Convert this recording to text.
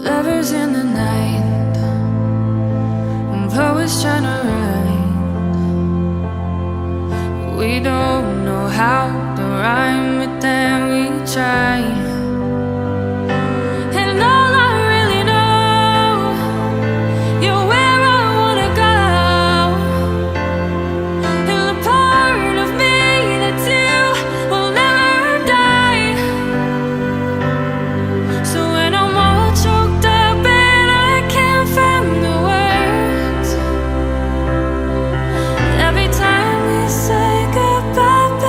Lovers in the night, poets trying to write. We don't know how to rhyme, but then we try.